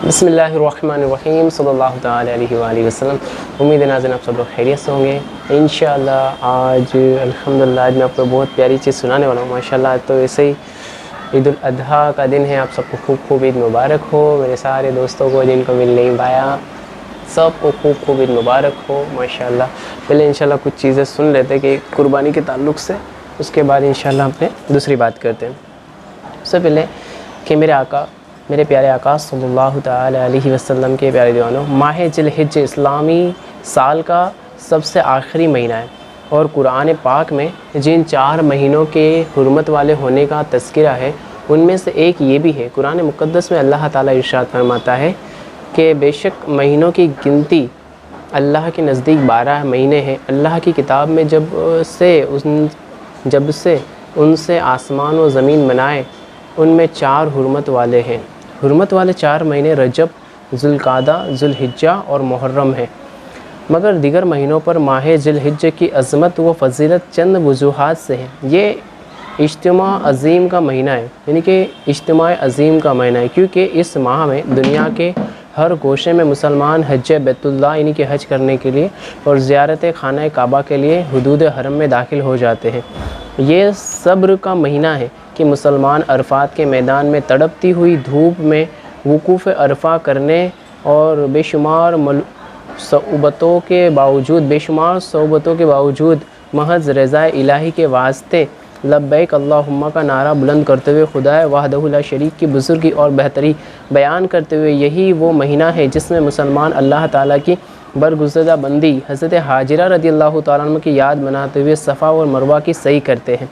بسم اللہ الرحمن الرحیم صلی اللہ تعالی علیہ وآلہ وسلم۔ امید ہے ناظرین آپ سب لوگ خیریت سے ہوں گے انشاءاللہ۔ آج الحمدللہ آج میں آپ کو بہت پیاری چیز سنانے والا ہوں ماشاءاللہ۔ تو ایسے ہی عید الاضحیٰ کا دن ہے، آپ سب کو خوب عید مبارک ہو۔ میرے سارے دوستوں کو جن کو مل نہیں پایا سب کو خوب عید مبارک ہو ماشاءاللہ۔ پہلے انشاءاللہ کچھ چیزیں سن لیتے کہ قربانی کے تعلق سے، اس کے بعد انشاءاللہ ہم نے دوسری بات کرتے ہیں۔ سب سے پہلے کہ میرے پیارے آقا صلی اللہ تعالی علیہ وسلم کے پیارے دیوانوں، ماہ ذی الحجہ اسلامی سال کا سب سے آخری مہینہ ہے، اور قرآن پاک میں جن 4 مہینوں کے حرمت والے ہونے کا تذکرہ ہے ان میں سے ایک یہ بھی ہے۔ قرآن مقدس میں اللہ تعالیٰ ارشاد فرماتا ہے کہ بے شک مہینوں کی گنتی اللہ کے نزدیک 12 مہینے ہیں۔ اللہ کی کتاب میں جب سے ان سے آسمان و زمین بنائے ان میں 4 حرمت والے ہیں۔ حرمت والے 4 مہینے رجب، ذوالقعدہ، ذوالحجہ اور محرم ہیں، مگر دیگر مہینوں پر ماہ ذی الحجہ کی عظمت و فضیلت چند وجوہات سے ہے۔ یہ اجتماع عظیم کا مہینہ ہے، یعنی کہ اجتماع عظیم کا مہینہ ہے، کیونکہ اس ماہ میں دنیا کے ہر گوشے میں مسلمان حج بیت اللہ یعنی کہ حج کرنے کے لیے اور زیارت خانہ کعبہ کے لیے حدود حرم میں داخل ہو جاتے ہیں۔ یہ صبر کا مہینہ ہے کہ مسلمان عرفات کے میدان میں تڑپتی ہوئی دھوپ میں وقوف عرفہ کرنے اور بے شمار صعوبتوں کے باوجود محض رضا الہی کے واسطے لبیک اللہم کا نعرہ بلند کرتے ہوئے خدا وحدہ لا شریک کی بزرگی اور بہتری بیان کرتے ہوئے یہی وہ مہینہ ہے جس میں مسلمان اللہ تعالیٰ کی برگزیدہ بندی حضرت ہاجرہ رضی اللہ تعالیٰ عنہ کی یاد مناتے ہوئے صفا اور مروہ کی سعی کرتے ہیں،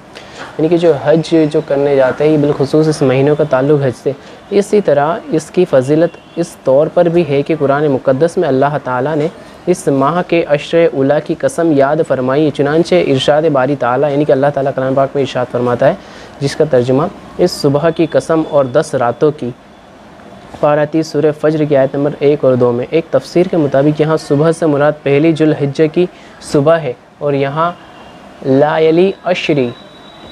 یعنی کہ جو حج کرنے جاتے ہیں بالخصوص اس مہینوں کا تعلق حج سے۔ اسی طرح اس کی فضیلت اس طور پر بھی ہے کہ قرآن مقدس میں اللہ تعالیٰ نے اس ماہ کے عشر اولیٰ کی قسم یاد فرمائی، چنانچہ ارشاد باری تعالیٰ یعنی کہ اللہ تعالیٰ کلام پاک میں ارشاد فرماتا ہے، جس کا ترجمہ اس صبح کی قسم اور 10 راتوں کی، پارہ 30 سورہ فجر کی آیت نمبر 1 اور 2 میں۔ ایک تفسیر کے مطابق یہاں صبح سے مراد پہلی ذی الحجہ کی صبح ہے، اور یہاں لایلی عشری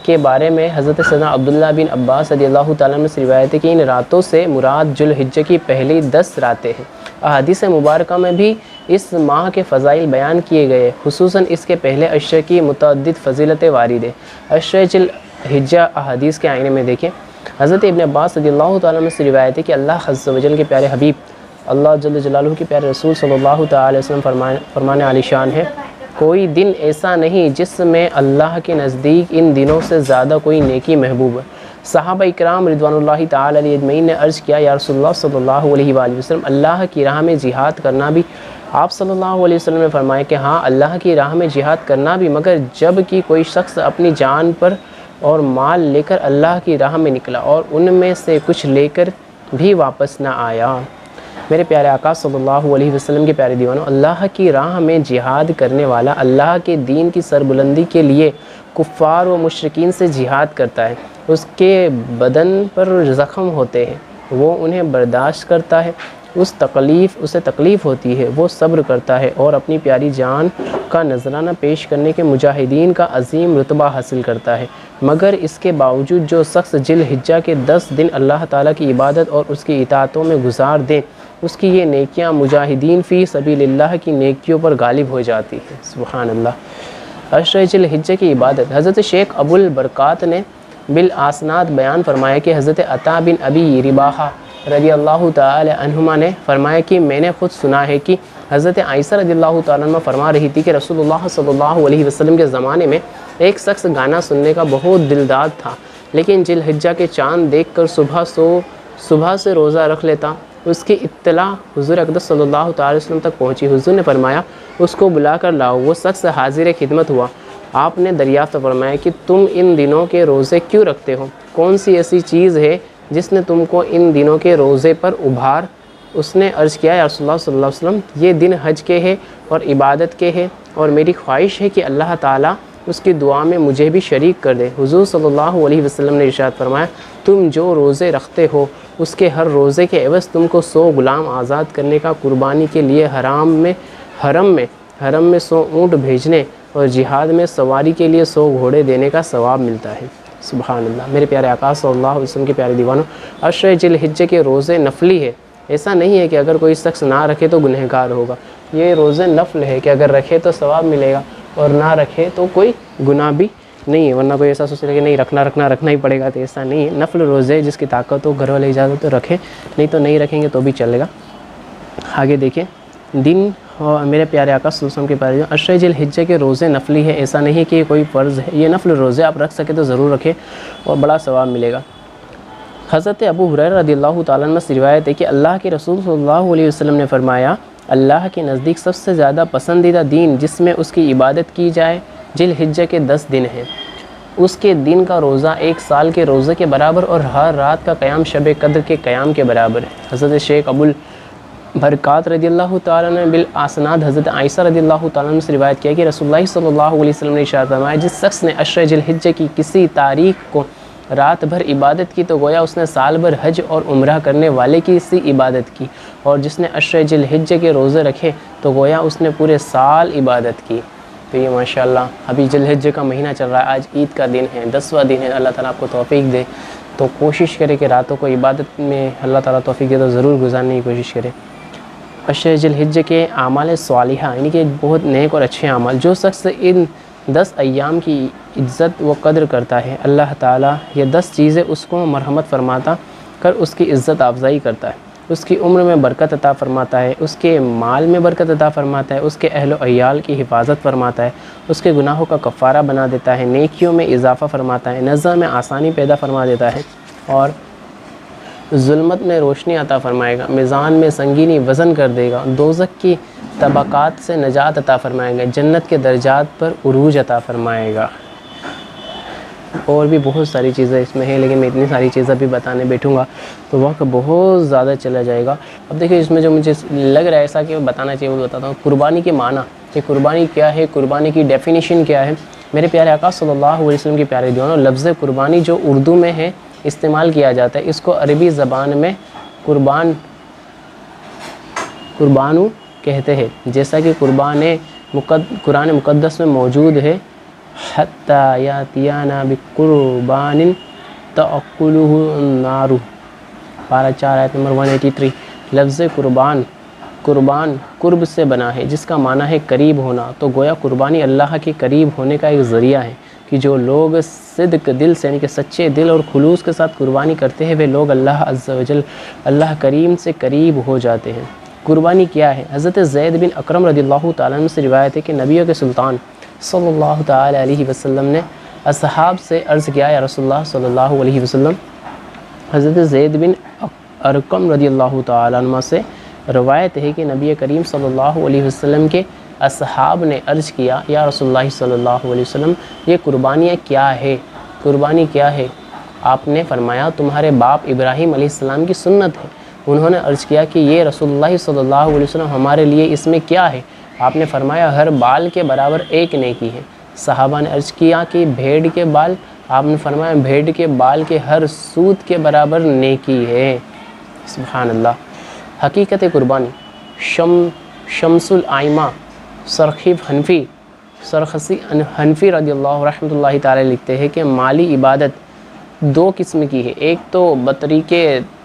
کے بارے میں حضرت سیدنا عبداللہ بن عباس رضی اللہ تعالیٰ عنہ سے روایت ہے کہ ان راتوں سے مراد ذی الحجہ کی پہلی 10 راتیں ہیں۔ احادیث مبارکہ میں بھی اس ماہ کے فضائل بیان کیے گئے، خصوصاً اس کے پہلے عشرے کی متعدد فضیلتیں وارد ہیں۔ عشرہ ذی الحجہ احادیث کے آئینے میں دیکھیں، حضرت ابن عباس رضی اللہ تعالیٰ عنہ سے روایت ہے کہ اللہ عز و جل کے پیارے حبیب اللہ جل جلالہ کے پیارے رسول صلی اللہ تعالی وسلم فرمانے عالی شان ہے، کوئی دن ایسا نہیں جس میں اللہ کے نزدیک ان دنوں سے زیادہ کوئی نیکی محبوب ہے۔ صحابہ اکرام رضوان اللہ تعالی علیہ اجمعین نے عرض کیا، یا رسول اللہ صلی اللہ علیہ وآلہ وسلم، اللہ کی راہ میں جہاد کرنا بھی؟ آپ صلی اللہ علیہ وسلم نے فرمایا کہ ہاں، اللہ کی راہ میں جہاد کرنا بھی، مگر جب کہ کوئی شخص اپنی جان پر اور مال لے کر اللہ کی راہ میں نکلا اور ان میں سے کچھ لے کر بھی واپس نہ آیا۔ میرے پیارے آقا صلی اللہ علیہ وسلم کے پیارے دیوانوں، اللہ کی راہ میں جہاد کرنے والا اللہ کے دین کی سربلندی کے لیے کفار و مشرکین سے جہاد کرتا ہے۔ اس کے بدن پر زخم ہوتے ہیں، وہ انہیں برداشت کرتا ہے، اسے تکلیف ہوتی ہے، وہ صبر کرتا ہے اور اپنی پیاری جان کا نذرانہ پیش کرنے کے مجاہدین کا عظیم رتبہ حاصل کرتا ہے۔ مگر اس کے باوجود جو شخص ذی الحجہ کے 10 دن اللہ تعالیٰ کی عبادت اور اس کی اطاعتوں میں گزار دیں، اس کی یہ نیکیاں مجاہدین فی سبیل اللہ کی نیکیوں پر غالب ہو جاتی ہیں۔ سبحان اللہ۔ عشرہ ذی الحجہ کی عبادت، حضرت شیخ ابو البرکات نے بالاسناد بیان فرمایا کہ حضرت عطا بن ابی رباحہ رضی اللہ تعالی عنہما نے فرمایا کہ میں نے خود سنا ہے کہ حضرت عائشہ رضی اللہ تعالیٰ عنہ فرما رہی تھی کہ رسول اللہ صلی اللہ علیہ وسلم کے زمانے میں ایک شخص گانا سننے کا بہت دلداد تھا، لیکن ذی الحجہ کے چاند دیکھ کر صبح سے روزہ رکھ لیتا۔ اس کی اطلاع حضور اقدس صلی اللہ تعالی وسلم تک پہنچی۔ حضور نے فرمایا، اس کو بلا کر لاؤ۔ وہ شخص حاضر خدمت ہوا۔ آپ نے دریافت فرمایا کہ تم ان دنوں کے روزے کیوں رکھتے ہو؟ کون سی ایسی چیز ہے جس نے تم کو ان دنوں کے روزے پر ابھار؟ اس نے عرض کیا، یا رسول اللہ صلی اللہ علیہ وسلم، یہ دن حج کے ہیں اور عبادت کے ہیں، اور میری خواہش ہے کہ اللہ تعالیٰ اس کی دعا میں مجھے بھی شریک کر دے۔ حضور صلی اللہ علیہ وسلم نے ارشاد فرمایا، تم جو روزے رکھتے ہو اس کے ہر روزے کے عوض تم کو 100 غلام آزاد کرنے کا، قربانی کے لیے حرم میں 100 اونٹ بھیجنے اور جہاد میں سواری کے لیے 100 گھوڑے دینے کا ثواب ملتا ہے۔ سبحان اللہ۔ میرے پیارے آقا صلی اللہ علیہ وسلم کے پیارے دیوانوں، عشرہ ذی الحجہ کے روزے نفلی ہے، ایسا نہیں ہے کہ اگر کوئی شخص نہ رکھے تو گنہگار ہوگا، یہ روزے نفل ہے کہ اگر رکھے تو ثواب ملے گا اور نہ رکھے تو کوئی گناہ بھی نہیں ہے۔ ورنہ کوئی ایسا سوچ رہے کہ نہیں رکھنا ہی پڑے گا، تو ایسا نہیں ہے۔ نفل روزے جس کی طاقت ہو، گھر والے اجازت تو رکھیں، نہیں تو نہیں رکھیں گے تو بھی چلے گا۔ آگے دیکھیں، دن اور میرے پیارے آقا صلی اللہ علیہ وسلم کے پیارے 10 ذی الحجہ کے روزے نفلی ہے، ایسا نہیں کہ یہ کوئی فرض ہے، یہ نفل روزے آپ رکھ سکے تو ضرور رکھیں اور بڑا ثواب ملے گا۔ حضرت ابو ہریرہ رضی اللہ تعالیٰ عنہ سے روایت ہے کہ اللہ کے رسول صلی اللہ علیہ وسلم نے فرمایا، اللہ کے نزدیک سب سے زیادہ پسندیدہ دن جس میں اس کی عبادت کی جائے ذی الحجہ کے 10 دن ہیں۔ اس کے دن کا روزہ 1 سال کے روزے کے برابر اور ہر رات کا قیام شب قدر کے قیام کے برابر ہے۔ حضرت شیخ ابو البرکات رضی اللہ تعالیٰ نے بالاسناد حضرت عائشہ رضی اللہ تعالیٰ نے سے روایت کیا کہ رسول اللہ صلی اللہ علیہ وسلم نے ارشاد فرمایا، جس شخص نے 10 ذی الحجہ کی کسی تاریخ کو رات بھر عبادت کی تو گویا اس نے سال بھر حج اور عمرہ کرنے والے کی سی عبادت کی، اور جس نے 10 ذی الحجہ کے روزے رکھے تو گویا اس نے پورے سال عبادت کی۔ تو یہ ماشاءاللہ ابھی ذی الحجہ کا مہینہ چل رہا ہے، آج عید کا دن ہے، 10واں دن ہے۔ اللہ تعالیٰ آپ کو توفیق دے، تو کوشش کرے کہ راتوں کو عبادت میں اللہ تعالیٰ توفیق دے تو ضرور گزارنے کی کوشش کرے۔ 10 ذی الحجہ کے اعمال صالحہ یعنی کہ بہت نیک اور اچھے اعمال، جو شخص ان 10 ایام کی عزت و قدر کرتا ہے، اللہ تعالیٰ یہ 10 چیزیں اس کو مرحمت فرماتا کر اس کی عزت افزائی کرتا ہے، اس کی عمر میں برکت عطا فرماتا ہے، اس کے مال میں برکت عطا فرماتا ہے، اس کے اہل و عیال کی حفاظت فرماتا ہے، اس کے گناہوں کا کفارہ بنا دیتا ہے، نیکیوں میں اضافہ فرماتا ہے، نظر میں آسانی پیدا فرما دیتا ہے، اور ظلمت میں روشنی عطا فرمائے گا، میزان میں سنگینی وزن کر دے گا، دوزخ کی طبقات سے نجات عطا فرمائے گا، جنت کے درجات پر عروج عطا فرمائے گا۔ اور بھی بہت ساری چیزیں اس میں ہیں، لیکن میں اتنی ساری چیزیں بھی بتانے بیٹھوں گا تو وقت بہت زیادہ چلا جائے گا۔ اب دیکھیں اس میں جو مجھے لگ رہا ہے ایسا کہ بتانا چاہیے وہ بتاتا ہوں۔ قربانی کے معنی کہ قربانی کیا ہے، قربانی کی ڈیفینیشن کیا ہے۔ میرے پیارے آقا صلی اللہ علیہ وسلم کے پیارے دیوانوں، لفظ قربانی جو اردو میں ہے استعمال کیا جاتا ہے، اس کو عربی زبان میں قربانو کہتے ہیں، جیسا کہ قرآن مقدس میں موجود ہے، حَتَّى يَأْتِيَنَا بِقُرْبَانٍ تَأْكُلُهُ النَّارُ، پارہ 4 آیت نمبر 183۔ لفظ قربان قرب سے بنا ہے، جس کا معنی ہے قریب ہونا، تو گویا قربانی اللہ کے قریب ہونے کا ایک ذریعہ ہے کہ جو لوگ صدق دل سے یعنی کہ سچے دل اور خلوص کے ساتھ قربانی کرتے ہیں وہ لوگ اللہ عز و جل اللہ کریم سے قریب ہو جاتے ہیں۔ قربانی کیا ہے؟ حضرت زید بن اکرم رضی اللہ تعالیٰ عنہ سے روایت ہے کہ نبیوں کے سلطان صلی اللہ تعالیٰ علیہ وسلم نے اصحاب سے عرض کیا، یا رسول اللہ صلی اللہ علیہ وسلم، حضرت زید بن ارقم رضی اللہ تعالیٰ عنہ سے روایت ہے کہ نبی کریم صلی اللہ علیہ وسلم کے اصحاب نے عرض کیا، یا رسول اللہ صلی اللہ علیہ وسلم، یہ قربانیاں کیا ہے؟ قربانی کیا ہے؟ آپ نے فرمایا تمہارے باپ ابراہیم علیہ السلام کی سنت ہے۔ انہوں نے عرض کیا کہ یہ رسول اللہ صلی اللہ علیہ وسلم ہمارے لیے اس میں کیا ہے؟ آپ نے فرمایا ہر بال کے برابر ایک نیکی ہے۔ صحابہ نے عرض کیا کہ بھیڑ کے بال؟ آپ نے فرمایا بھیڑ کے بال کے ہر سود کے برابر نیکی ہے۔ سبحان اللہ۔ حقیقت قربانی، شمس الائمہ سرخسی حنفی رضی اللہ رحمۃ اللہ تعالی لکھتے ہیں کہ مالی عبادت 2 قسم کی ہے، ایک تو بطریق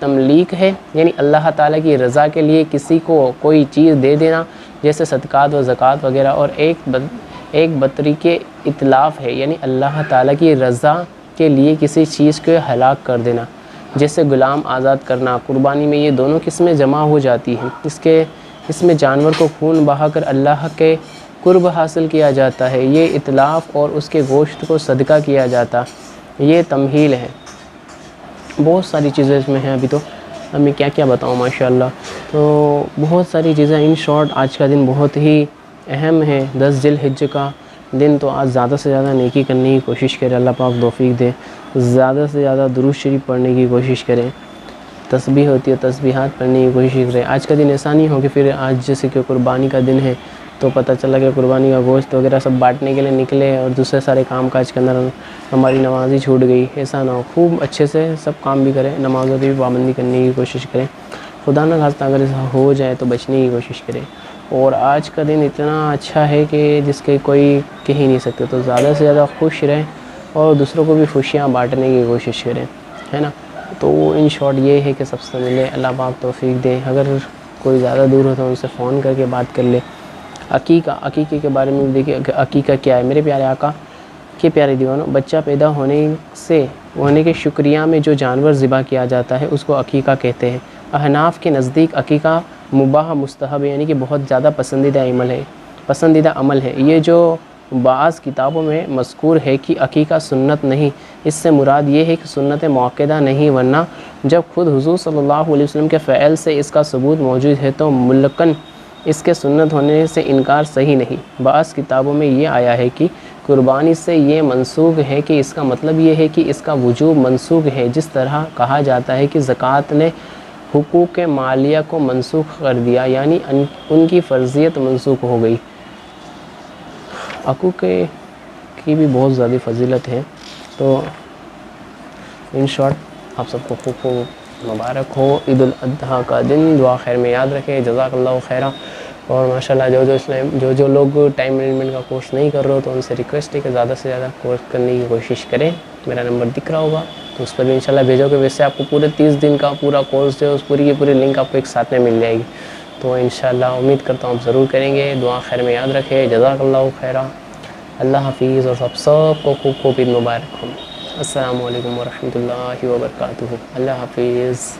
تملیک ہے، یعنی اللہ تعالیٰ کی رضا کے لیے کسی کو کوئی چیز دے دینا جیسے صدقات و زکوٰۃ وغیرہ، اور ایک بطریق اطلاف ہے، یعنی اللہ تعالیٰ کی رضا کے لیے کسی چیز کو ہلاک کر دینا جیسے غلام آزاد کرنا۔ قربانی میں یہ دونوں قسمیں جمع ہو جاتی ہیں۔ اس میں جانور کو خون بہا کر اللہ کے قرب حاصل کیا جاتا ہے، یہ اطلاف، اور اس کے گوشت کو صدقہ کیا جاتا، یہ تمہیل ہے۔ بہت ساری چیزیں اس میں ہیں، ابھی تو اب میں کیا بتاؤں ماشاءاللہ۔ تو بہت ساری چیزیں، ان شارٹ آج کا دن بہت ہی اہم ہے، 10 ذی الحجہ کا دن، تو آج زیادہ سے زیادہ نیکی کرنے کی کوشش کریں، اللہ پاک توفیق دے، زیادہ سے زیادہ درود شریف پڑھنے کی کوشش کریں، تسبیح ہوتی ہے تسبیحات پڑھنے کی کوشش کریں۔ آج کا دن ایسا نہیں ہو کہ پھر آج جیسے کہ قربانی کا دن ہے تو پتہ چلا کہ قربانی کا گوشت وغیرہ سب بانٹنے کے لیے نکلے اور دوسرے سارے کام کاج کے اندر ہماری نماز ہی چھوٹ گئی، ایسا نہ ہو۔ خوب اچھے سے سب کام بھی کریں، نمازوں کی بھی پابندی کرنے کی کوشش کریں، خدا نہ خواستہ اگر ایسا ہو جائے تو بچنے کی کوشش کریں۔ اور آج کا دن اتنا اچھا ہے کہ جس کے کوئی کہہ ہی نہیں سکتے، تو زیادہ سے زیادہ خوش رہیں اور دوسروں کو بھی خوشیاں بانٹنے کی کوشش کریں، ہے نا۔ تو ان شارٹ یہ ہے کہ سب سے ملے، اللہ پاک توفیق دے۔ اگر کوئی زیادہ دور ہو تو ان سے فون کر کے بات کر لے۔ عقیقے کے بارے میں دیکھیے عقیقہ کیا ہے۔ میرے پیارے آقا کے پیارے دیوانوں، بچہ پیدا ہونے کے شکریہ میں جو جانور ذبح کیا جاتا ہے اس کو عقیقہ کہتے ہیں۔ احناف کے نزدیک عقیقہ مباح مستحب یعنی کہ بہت زیادہ پسندیدہ عمل ہے۔ یہ جو بعض کتابوں میں مذکور ہے کہ عقیقہ سنت نہیں، اس سے مراد یہ ہے کہ سنت موقدہ نہیں، ورنہ جب خود حضور صلی اللہ علیہ وسلم کے فعل سے اس کا ثبوت موجود ہے تو ملکن اس کے سنت ہونے سے انکار صحیح نہیں۔ بعض کتابوں میں یہ آیا ہے کہ قربانی سے یہ منسوخ ہے کہ اس کا مطلب یہ ہے کہ اس کا وجوب منسوخ ہے، جس طرح کہا جاتا ہے کہ زکوٰۃ نے حقوق مالیہ کو منسوخ کر دیا، یعنی ان کی فرضیت منسوخ ہو گئی۔ حقوق کی بھی بہت زیادہ فضیلت ہے۔ تو ان شارٹ آپ سب کو خوب مبارک ہو عید الاضحیٰ کا دن، دعا خیر میں یاد رکھیں، جزاک اللہ خیرہ۔ اور ماشاءاللہ جو لوگ ٹائم مینجمنٹ کا کورس نہیں کر رہے ہو تو ان سے ریکویسٹ ہے کہ زیادہ سے زیادہ کورس کرنے کی کوشش کریں۔ میرا نمبر دکھ رہا ہوگا تو اس پر بھی انشاءاللہ بھیجو کہ ویسے آپ کو پورے 30 دن کا پورا کورس جو ہے اس پوری کی پوری لنک آپ کو ایک ساتھ میں مل جائے گی۔ تو انشاءاللہ امید کرتا ہوں آپ ضرور کریں گے۔ دعا خیر میں یاد رکھیں، جزاک اللہ خیرہ۔ اللہ حافظ، اور سب کو خوب عید مبارک ہو۔ السلام علیکم ورحمۃ اللہ وبرکاتہ۔ اللہ حافظ۔